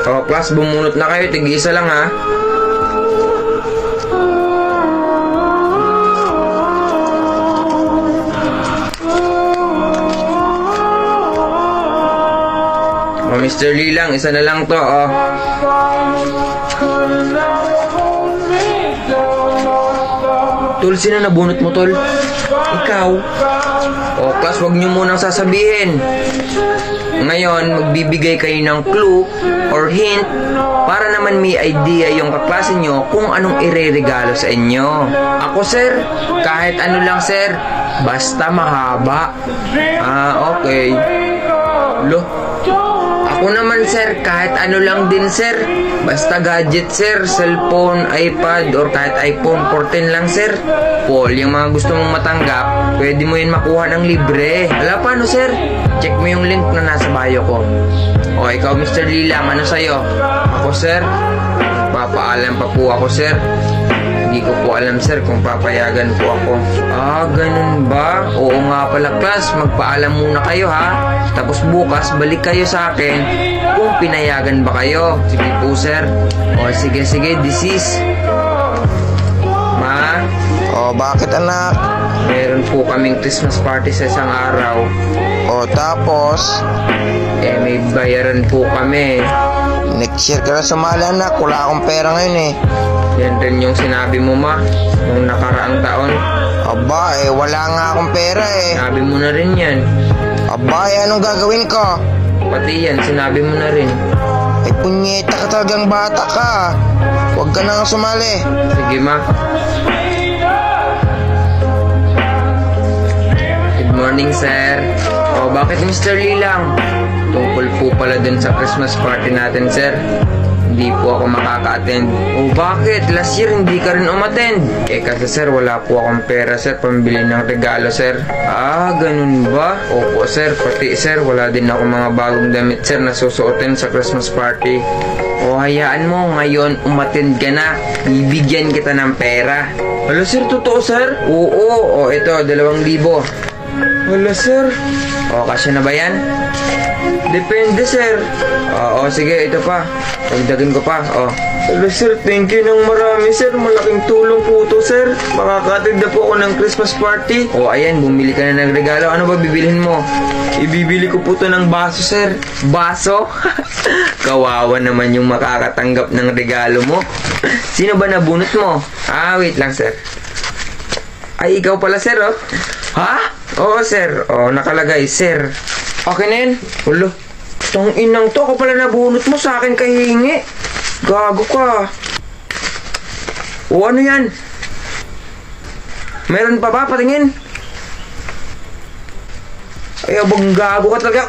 O, class, bumunot na kayo. Tig-isa lang, ha? O, Mr. Lilang, isa na lang to, o. Tol, sino nabunot mo, tol? Ikaw. O, class, wag nyo munang sasabihin. Ngayon, magbibigay kayo ng clue or hint para naman may idea yung kaklase nyo kung anong ireregalo sa inyo. Ako, sir, kahit ano lang, sir. Basta mahaba. Ah, okay. Lo. Ako naman, sir, kahit ano lang din, sir. Basta gadget, sir. Cellphone, iPad, or kahit iPhone 14 lang, sir. Paul, yung mga gusto mong matanggap, pwede mo yun makuha ng libre. Wala paano, sir? Check mo yung link na nasa bio ko. O, ikaw, Mr. Lilam, ano sa'yo? Ako, sir, papaalam pa po ako, sir. Hindi ko po alam, sir, kung papayagan po ako. Ah, ganun ba? Oo nga pala, class. Magpaalam muna kayo, ha? Tapos bukas, balik kayo sa akin kung pinayagan ba kayo. Sige po, sir. O, sige, this is... Ma? O, bakit anak? Meron po kaming Christmas party sa isang araw. O, tapos? May bayaran po kami. Next year ka na sumali anak, wala akong pera ngayon eh. Yan rin yung sinabi mo, ma, nung nakaraang taon. Aba, wala nga akong pera eh. Sinabi mo na rin yan. Aba, anong gagawin ko? Pati yan, sinabi mo na rin. Punyeta ka talagang bata ka. Huwag ka na nga sumali. Sige, ma. Good morning, sir. O, bakit Mr. Lilang? Tungkol po pala dun sa Christmas party natin, sir. Hindi po ako makaka-attend. O, bakit? Last year hindi ka rin umattend. Kasi, sir, wala po akong pera, sir, pambili ng regalo, sir. Ah, ganun ba? Opo, sir. Pati, sir, wala din ako mga bagong damit, sir, na susuotin sa Christmas party. O, hayaan mo, ngayon, umattend ka na. Bibigyan kita ng pera. Hala, sir, totoo, sir? Oo, o, ito, 2,000. Hala, sir. O, kasya na ba yan? Depende, sir. Oo, sige, ito pa. Pagdagin ko pa, Hello, sir, thank you ng marami, sir. Malaking tulong po to, sir. Makakatid na po ako ng Christmas party. O, ayan, bumili ka na ng regalo. Ano ba bibilhin mo? Ibibili ko po to ng baso, sir. Baso? Kawawa naman yung makakatanggap ng regalo mo. Sino ba nabunot mo? Ah, wait lang, sir. Ay, ikaw pala, sir, oh. Ha? Oo, sir. O, nakalagay, sir. Okay na yun? Ulo. Tang inang to, ako pala nabunot mo sa akin kahingi. Gago ka. O, ano yan? Meron pa ba? Patingin. Ay, abang gago ka talaga.